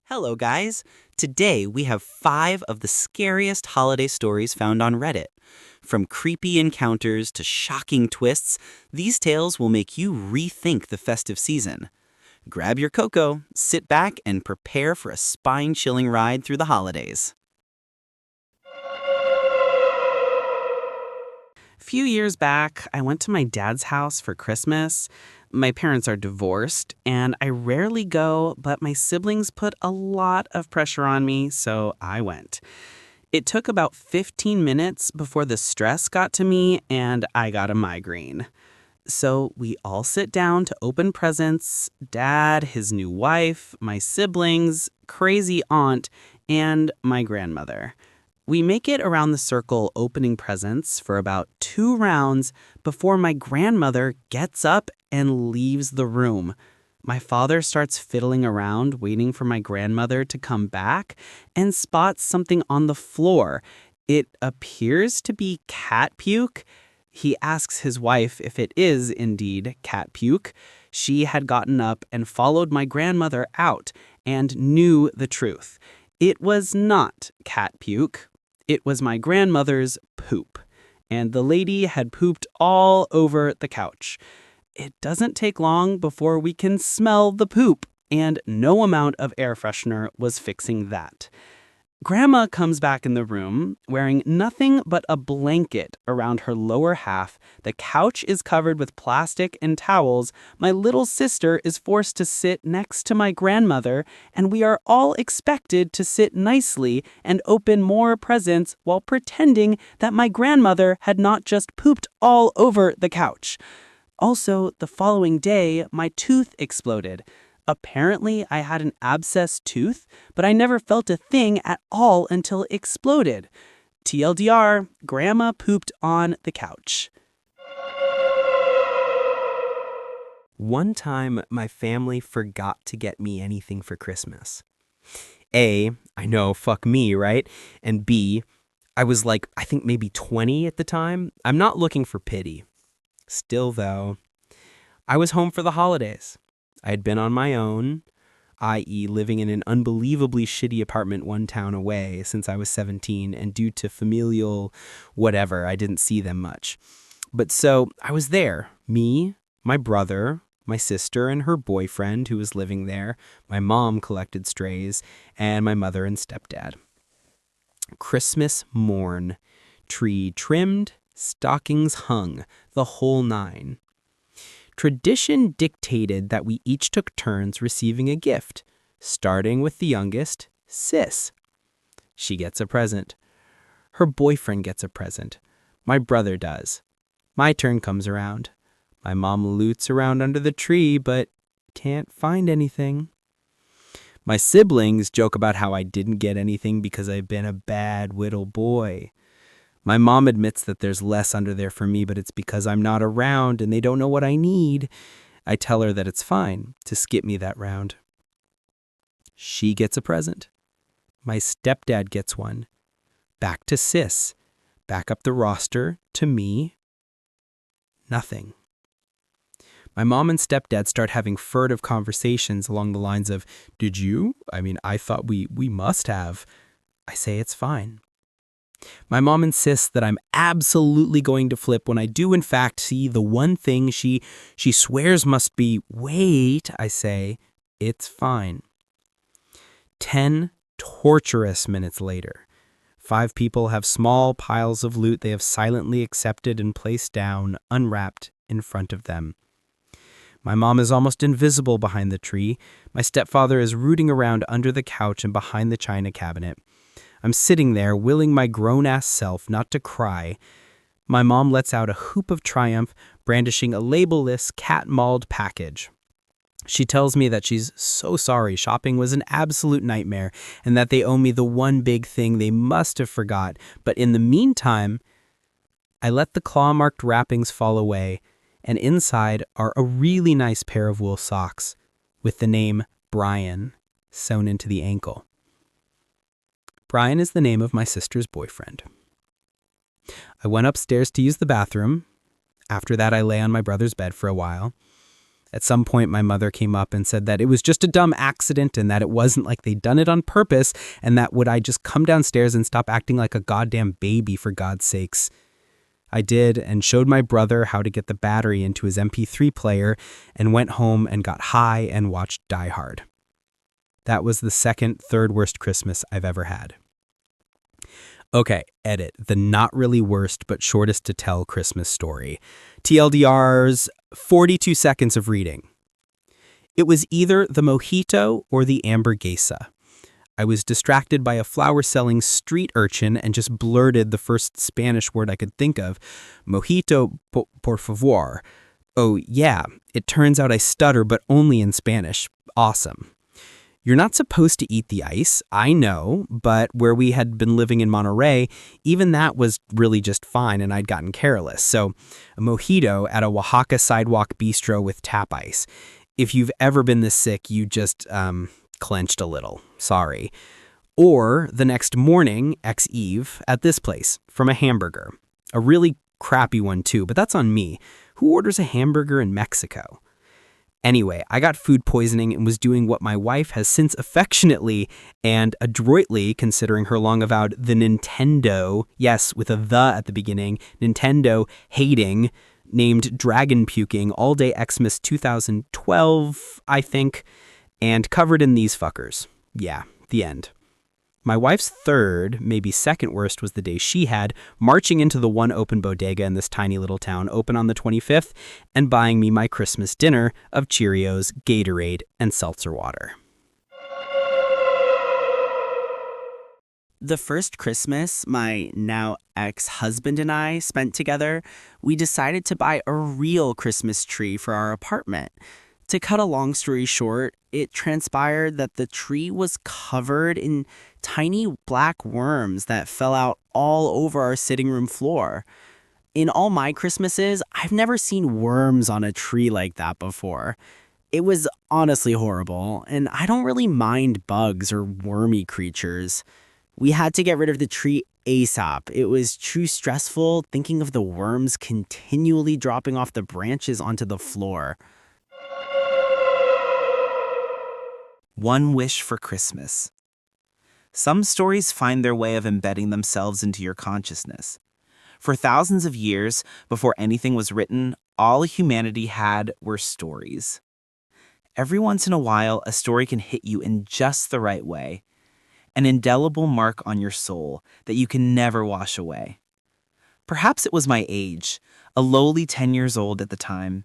Hello, guys. Today we have 5 of the scariest holiday stories found on Reddit. From creepy encounters to shocking twists, these tales will make you rethink the festive season. Grab your cocoa, sit back, and prepare for a spine-chilling ride through the holidays. A few years back, I went to my dad's house for Christmas. My parents are divorced, and I rarely go, but my siblings put a lot of pressure on me, so I went. It took about 15 minutes before the stress got to me and I got a migraine. So we all sit down to open presents: dad, his new wife, my siblings, crazy aunt, and my grandmother. We make it around the circle opening presents for about 2 rounds before my grandmother gets up and leaves the room. My father starts fiddling around, waiting for my grandmother to come back, and spots something on the floor. It appears to be cat puke. He asks his wife if it is indeed cat puke. She had gotten up and followed my grandmother out and knew the truth. It was not cat puke. It was my grandmother's poop, and the lady had pooped all over the couch. It doesn't take long before we can smell the poop, and no amount of air freshener was fixing that. Grandma comes back in the room wearing nothing but a blanket around her lower half. The couch is covered with plastic and towels. My little sister is forced to sit next to my grandmother, and we are all expected to sit nicely and open more presents while pretending that my grandmother had not just pooped all over the couch. Also, the following day, my tooth exploded. Apparently, I had an abscessed tooth, but I never felt a thing at all until it exploded. TLDR, Grandma pooped on the couch. One time, my family forgot to get me anything for Christmas. A, I know, fuck me, right? And B, I was I think maybe 20 at the time. I'm not looking for pity. Still, though, I was home for the holidays. I had been on my own, i.e. living in an unbelievably shitty apartment one town away since I was 17, and due to familial whatever, I didn't see them much. But so I was there, me, my brother, my sister and her boyfriend who was living there, my mom collected strays, and my mother and stepdad. Christmas morn, tree trimmed, stockings hung, the whole 9. Tradition dictated that we each took turns receiving a gift, starting with the youngest, Sis. She gets a present. Her boyfriend gets a present. My brother does. My turn comes around. My mom loots around under the tree, but can't find anything. My siblings joke about how I didn't get anything because I've been a bad little boy. My mom admits that there's less under there for me, but it's because I'm not around and they don't know what I need. I tell her that it's fine to skip me that round. She gets a present. My stepdad gets one. Back to Sis. Back up the roster to me. Nothing. My mom and stepdad start having furtive conversations along the lines of, "Did you? I thought we must have." I say it's fine. My mom insists that I'm absolutely going to flip when I do in fact see the one thing she swears must be. Wait, I say, it's fine. 10 torturous minutes later, 5 people have small piles of loot they have silently accepted and placed down, unwrapped, in front of them. My mom is almost invisible behind the tree. My stepfather is rooting around under the couch and behind the china cabinet. I'm sitting there, willing my grown-ass self not to cry. My mom lets out a whoop of triumph, brandishing a label-less, cat-mauled package. She tells me that she's so sorry shopping was an absolute nightmare and that they owe me the one big thing they must have forgot. But in the meantime, I let the claw-marked wrappings fall away, and inside are a really nice pair of wool socks with the name Brian sewn into the ankle. Brian is the name of my sister's boyfriend. I went upstairs to use the bathroom. After that, I lay on my brother's bed for a while. At some point, my mother came up and said that it was just a dumb accident and that it wasn't like they'd done it on purpose, and that would I just come downstairs and stop acting like a goddamn baby, for God's sakes. I did, and showed my brother how to get the battery into his MP3 player, and went home and got high and watched Die Hard. That was the third worst Christmas I've ever had. Okay, edit. The not really worst but shortest to tell Christmas story. TLDR's 42 seconds of reading. It was either the mojito or the hamburguesa. I was distracted by a flower-selling street urchin and just blurted the first Spanish word I could think of. Mojito, por favor. Oh, yeah, it turns out I stutter, but only in Spanish. Awesome. You're not supposed to eat the ice, I know, but where we had been living in Monterey, even that was really just fine and I'd gotten careless. So, a mojito at a Oaxaca sidewalk bistro with tap ice. If you've ever been this sick, you just, clenched a little. Sorry. Or the next morning, ex-eve, at this place, from a hamburger. A really crappy one too, but that's on me. Who orders a hamburger in Mexico? Anyway, I got food poisoning and was doing what my wife has since affectionately and adroitly, considering her long avowed the Nintendo, yes, with a the at the beginning, Nintendo hating, named Dragon Puking All Day Xmas 2012, I think, and covered in these fuckers. Yeah, the end. My wife's third, maybe second worst, was the day she had, marching into the one open bodega in this tiny little town, open on the 25th, and buying me my Christmas dinner of Cheerios, Gatorade, and seltzer water. The first Christmas my now ex-husband and I spent together, we decided to buy a real Christmas tree for our apartment. To cut a long story short, it transpired that the tree was covered in tiny black worms that fell out all over our sitting room floor. In all my Christmases, I've never seen worms on a tree like that before. It was honestly horrible, and I don't really mind bugs or wormy creatures. We had to get rid of the tree ASAP. It was too stressful thinking of the worms continually dropping off the branches onto the floor. One wish for Christmas. Some stories find their way of embedding themselves into your consciousness. For thousands of years, before anything was written, all humanity had were stories. Every once in a while, a story can hit you in just the right way, an indelible mark on your soul that you can never wash away. Perhaps it was my age, a lowly 10 years old at the time.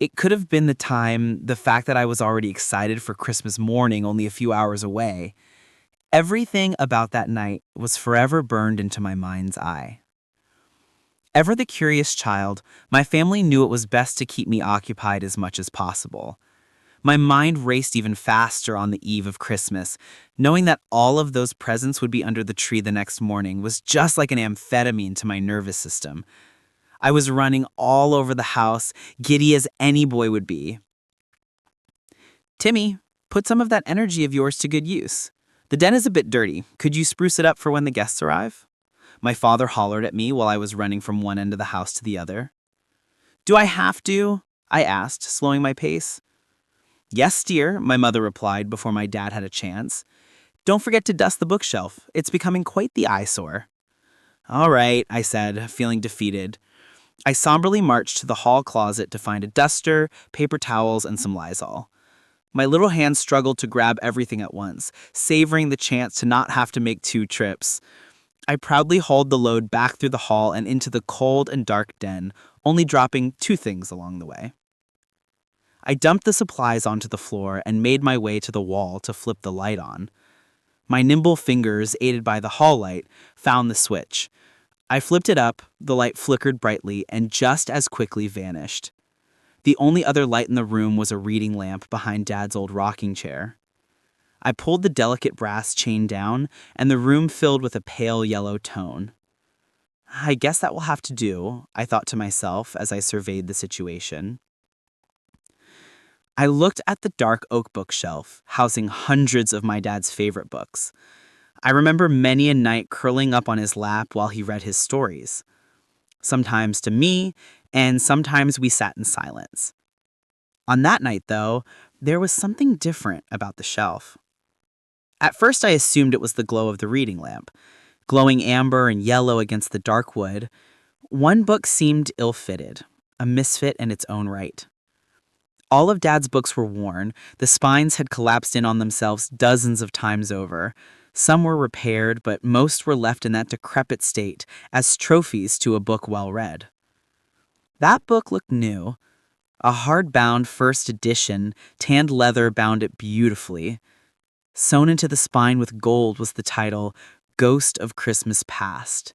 It could have been the fact that I was already excited for Christmas morning only a few hours away. Everything about that night was forever burned into my mind's eye. Ever the curious child, my family knew it was best to keep me occupied as much as possible. My mind raced even faster on the eve of Christmas. Knowing that all of those presents would be under the tree the next morning was just like an amphetamine to my nervous system. I was running all over the house, giddy as any boy would be. Timmy, put some of that energy of yours to good use. The den is a bit dirty. Could you spruce it up for when the guests arrive? My father hollered at me while I was running from one end of the house to the other. Do I have to? I asked, slowing my pace. Yes, dear, my mother replied before my dad had a chance. Don't forget to dust the bookshelf. It's becoming quite the eyesore. All right, I said, feeling defeated. I somberly marched to the hall closet to find a duster, paper towels, and some Lysol. My little hands struggled to grab everything at once, savoring the chance to not have to make 2 trips. I proudly hauled the load back through the hall and into the cold and dark den, only dropping 2 things along the way. I dumped the supplies onto the floor and made my way to the wall to flip the light on. My nimble fingers, aided by the hall light, found the switch. I flipped it up, the light flickered brightly, and just as quickly vanished. The only other light in the room was a reading lamp behind Dad's old rocking chair. I pulled the delicate brass chain down, and the room filled with a pale yellow tone. I guess that will have to do, I thought to myself as I surveyed the situation. I looked at the dark oak bookshelf, housing hundreds of my dad's favorite books. I remember many a night curling up on his lap while he read his stories. Sometimes to me, and sometimes we sat in silence. On that night, though, there was something different about the shelf. At first, I assumed it was the glow of the reading lamp, glowing amber and yellow against the dark wood. One book seemed ill-fitted, a misfit in its own right. All of Dad's books were worn, the spines had collapsed in on themselves dozens of times over. Some were repaired, but most were left in that decrepit state as trophies to a book well read. That book looked new. A hardbound first edition, tanned leather bound it beautifully. Sewn into the spine with gold was the title, Ghost of Christmas Past.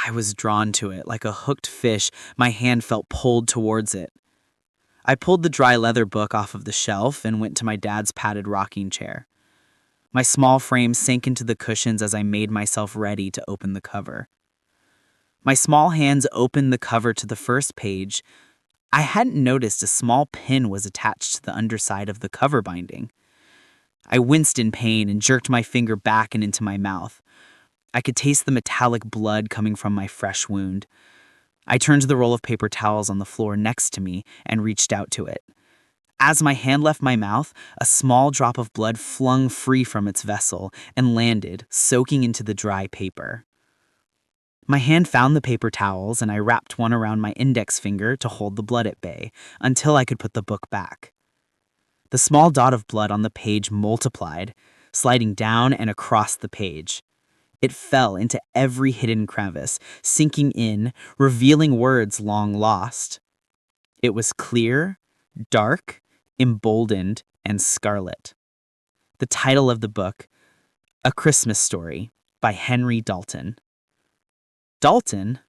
I was drawn to it. Like a hooked fish, my hand felt pulled towards it. I pulled the dry leather book off of the shelf and went to my dad's padded rocking chair. My small frame sank into the cushions as I made myself ready to open the cover. My small hands opened the cover to the first page. I hadn't noticed a small pin was attached to the underside of the cover binding. I winced in pain and jerked my finger back and into my mouth. I could taste the metallic blood coming from my fresh wound. I turned to the roll of paper towels on the floor next to me and reached out to it. As my hand left my mouth, a small drop of blood flung free from its vessel and landed, soaking into the dry paper. My hand found the paper towels and I wrapped one around my index finger to hold the blood at bay until I could put the book back. The small dot of blood on the page multiplied, sliding down and across the page. It fell into every hidden crevice, sinking in, revealing words long lost. It was clear, dark, emboldened, and scarlet. The title of the book, A Christmas Story by Henry Dalton. Dalton?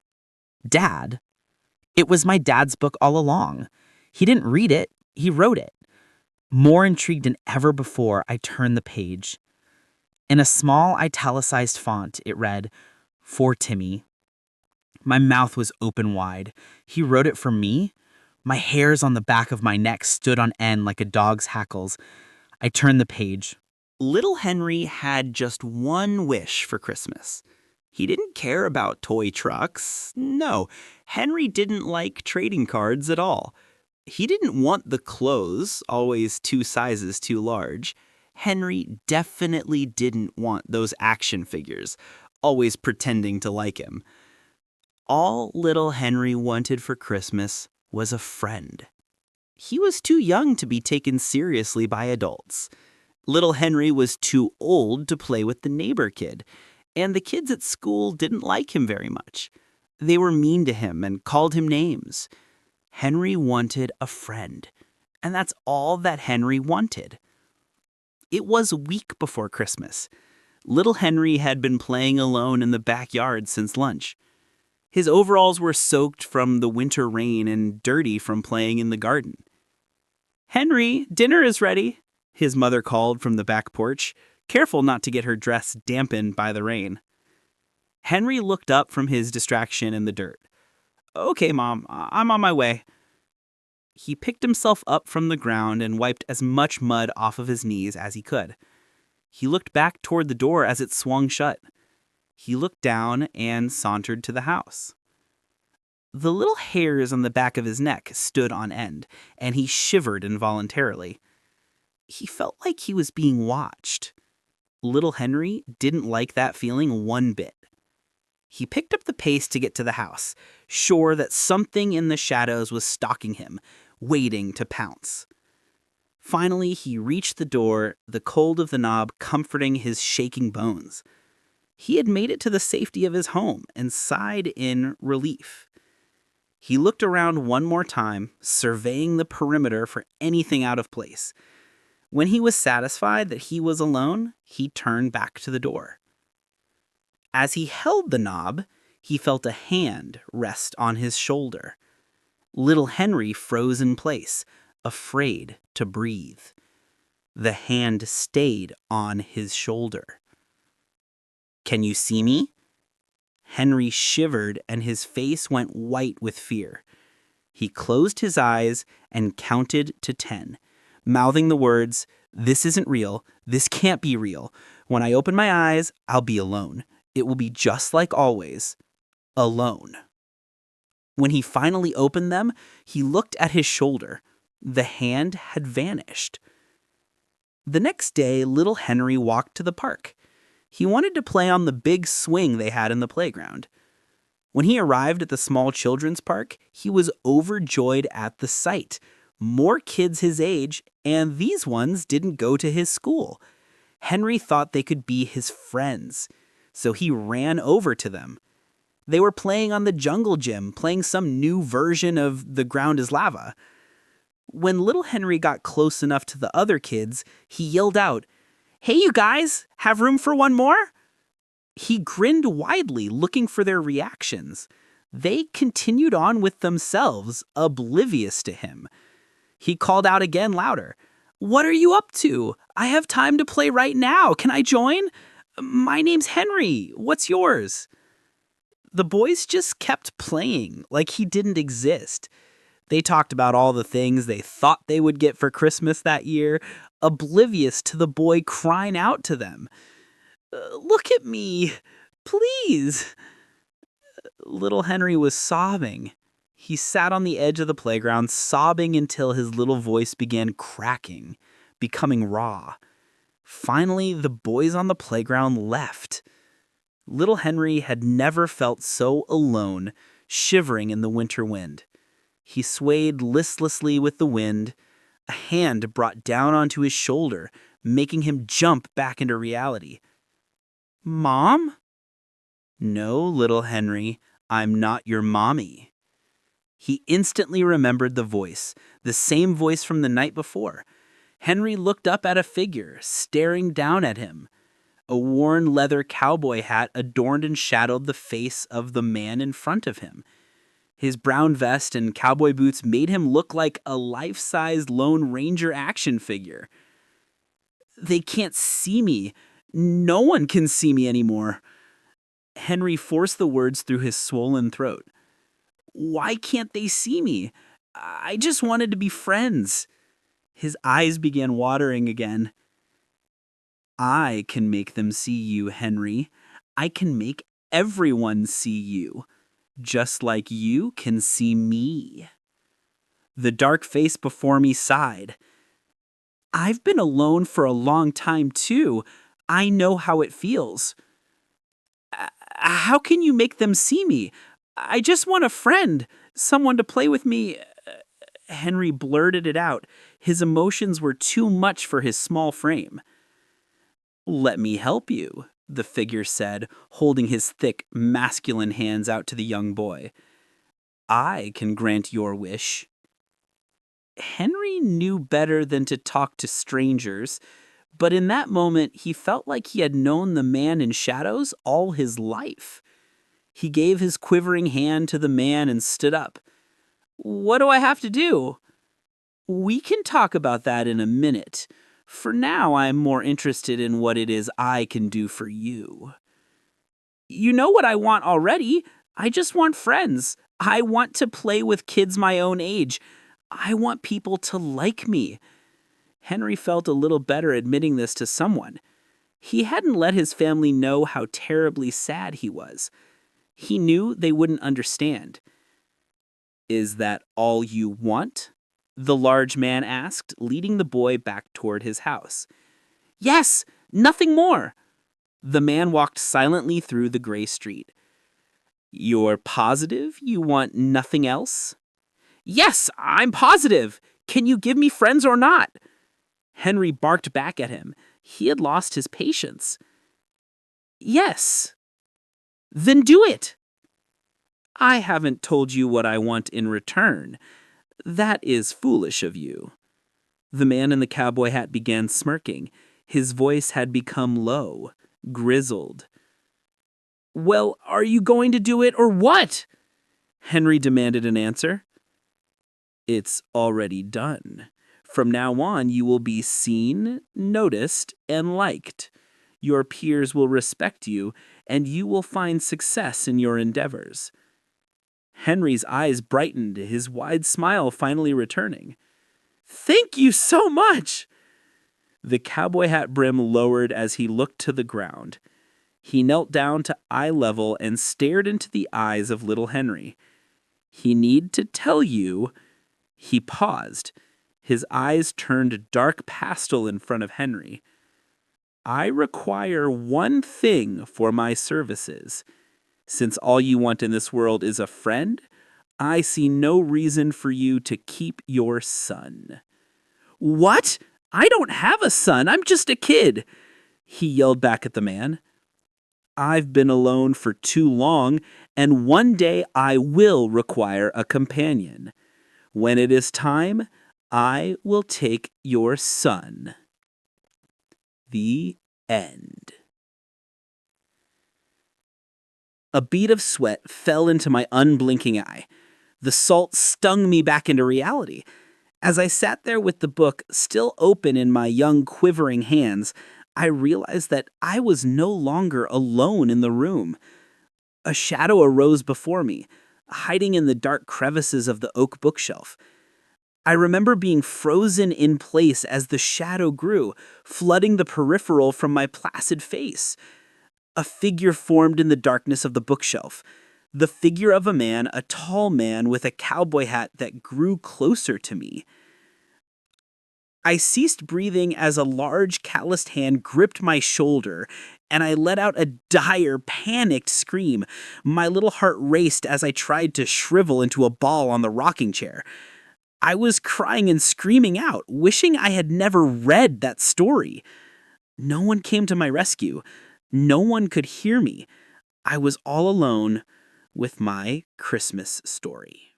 Dad? It was my dad's book all along. He didn't read it, he wrote it. More intrigued than ever before, I turned the page. In a small italicized font, it read, For Timmy. My mouth was open wide. He wrote it for me? My hairs on the back of my neck stood on end like a dog's hackles. I turned the page. Little Henry had just one wish for Christmas. He didn't care about toy trucks. No, Henry didn't like trading cards at all. He didn't want the clothes, always 2 sizes too large. Henry definitely didn't want those action figures, always pretending to like him. All little Henry wanted for Christmas was a friend. He was too young to be taken seriously by adults. Little Henry was too old to play with the neighbor kid, and the kids at school didn't like him very much. They were mean to him and called him names. Henry wanted a friend, and that's all that Henry wanted. It was a week before Christmas. Little Henry had been playing alone in the backyard since lunch. His overalls were soaked from the winter rain and dirty from playing in the garden. "Henry, dinner is ready," his mother called from the back porch, careful not to get her dress dampened by the rain. Henry looked up from his distraction in the dirt. "Okay, Mom, I'm on my way." He picked himself up from the ground and wiped as much mud off of his knees as he could. He looked back toward the door as it swung shut. He looked down and sauntered to the house. The little hairs on the back of his neck stood on end, and he shivered involuntarily. He felt like he was being watched. Little Henry didn't like that feeling one bit. He picked up the pace to get to the house, sure that something in the shadows was stalking him, waiting to pounce. Finally, he reached the door, the cold of the knob comforting his shaking bones. He had made it to the safety of his home and sighed in relief. He looked around one more time, surveying the perimeter for anything out of place. When he was satisfied that he was alone, he turned back to the door. As he held the knob, he felt a hand rest on his shoulder. Little Henry froze in place, afraid to breathe. The hand stayed on his shoulder. "Can you see me?" Henry shivered and his face went white with fear. He closed his eyes and counted to 10, mouthing the words, "This isn't real. This can't be real. When I open my eyes, I'll be alone. It will be just like always. Alone." When he finally opened them, he looked at his shoulder. The hand had vanished. The next day, little Henry walked to the park. He wanted to play on the big swing they had in the playground. When he arrived at the small children's park, he was overjoyed at the sight. More kids his age, and these ones didn't go to his school. Henry thought they could be his friends, so he ran over to them. They were playing on the jungle gym, playing some new version of The Ground is Lava. When little Henry got close enough to the other kids, he yelled out, "Hey, you guys, have room for one more?" He grinned widely, looking for their reactions. They continued on with themselves, oblivious to him. He called out again louder, "What are you up to? I have time to play right now. Can I join? My name's Henry. What's yours?" The boys just kept playing like he didn't exist. They talked about all the things they thought they would get for Christmas that year, oblivious to the boy crying out to them. "Look at me, please." Little Henry was sobbing. He sat on the edge of the playground, sobbing until his little voice began cracking, becoming raw. Finally, the boys on the playground left. Little Henry had never felt so alone, shivering in the winter wind. He swayed listlessly with the wind. A hand brought down onto his shoulder, making him jump back into reality. "Mom?" "No, little Henry, I'm not your mommy." He instantly remembered the voice, the same voice from the night before. Henry looked up at a figure, staring down at him. A worn leather cowboy hat adorned and shadowed the face of the man in front of him. His brown vest and cowboy boots made him look like a life-size Lone Ranger action figure. "They can't see me. No one can see me anymore." Henry forced the words through his swollen throat. "Why can't they see me? I just wanted to be friends." His eyes began watering again. "I can make them see you, Henry. I can make everyone see you, just like you can see me." The dark face before me sighed. "I've been alone for a long time, too. I know how it feels." "How can you make them see me? I just want a friend, someone to play with me." Henry blurted it out. His emotions were too much for his small frame. "Let me help you," the figure said, holding his thick, masculine hands out to the young boy. "I can grant your wish." Henry knew better than to talk to strangers, but in that moment he felt like he had known the man in shadows all his life. He gave his quivering hand to the man and stood up. "What do I have to do?" "We can talk about that in a minute. For now, I'm more interested in what it is I can do for you." "You know what I want already. I just want friends. I want to play with kids my own age. I want people to like me." Henry felt a little better admitting this to someone. He hadn't let his family know how terribly sad he was. He knew they wouldn't understand. "Is that all you want?" the large man asked, leading the boy back toward his house. "Yes, nothing more." The man walked silently through the gray street. "You're positive you want nothing else?" "Yes, I'm positive. Can you give me friends or not?" Henry barked back at him. He had lost his patience. "Yes." "Then do it." "I haven't told you what I want in return. That is foolish of you." The man in the cowboy hat began smirking. His voice had become low, grizzled. "Well, are you going to do it or what?" Henry demanded an answer. "It's already done. From now on, you will be seen, noticed, and liked. Your peers will respect you, and you will find success in your endeavors." Henry's eyes brightened, his wide smile finally returning. "Thank you so much!" The cowboy hat brim lowered as he looked to the ground. He knelt down to eye level and stared into the eyes of little Henry. "He need to tell you." He paused. His eyes turned dark pastel in front of Henry. "I require one thing for my services. Since all you want in this world is a friend, I see no reason for you to keep your son." "What? I don't have a son. I'm just a kid," he yelled back at the man. "I've been alone for too long, and one day I will require a companion. When it is time, I will take your son." The end. A bead of sweat fell into my unblinking eye. The salt stung me back into reality. As I sat there with the book still open in my young quivering hands, I realized that I was no longer alone in the room. A shadow arose before me, hiding in the dark crevices of the oak bookshelf. I remember being frozen in place as the shadow grew, flooding the peripheral from my placid face. A figure formed in the darkness of the bookshelf. The figure of a tall man with a cowboy hat that grew closer to me. I ceased breathing as a large, calloused hand gripped my shoulder, and I let out a dire, panicked scream. My little heart raced as I tried to shrivel into a ball on the rocking chair. I was crying and screaming out, wishing I had never read that story. No one came to my rescue. No one could hear me. I was all alone with my Christmas story.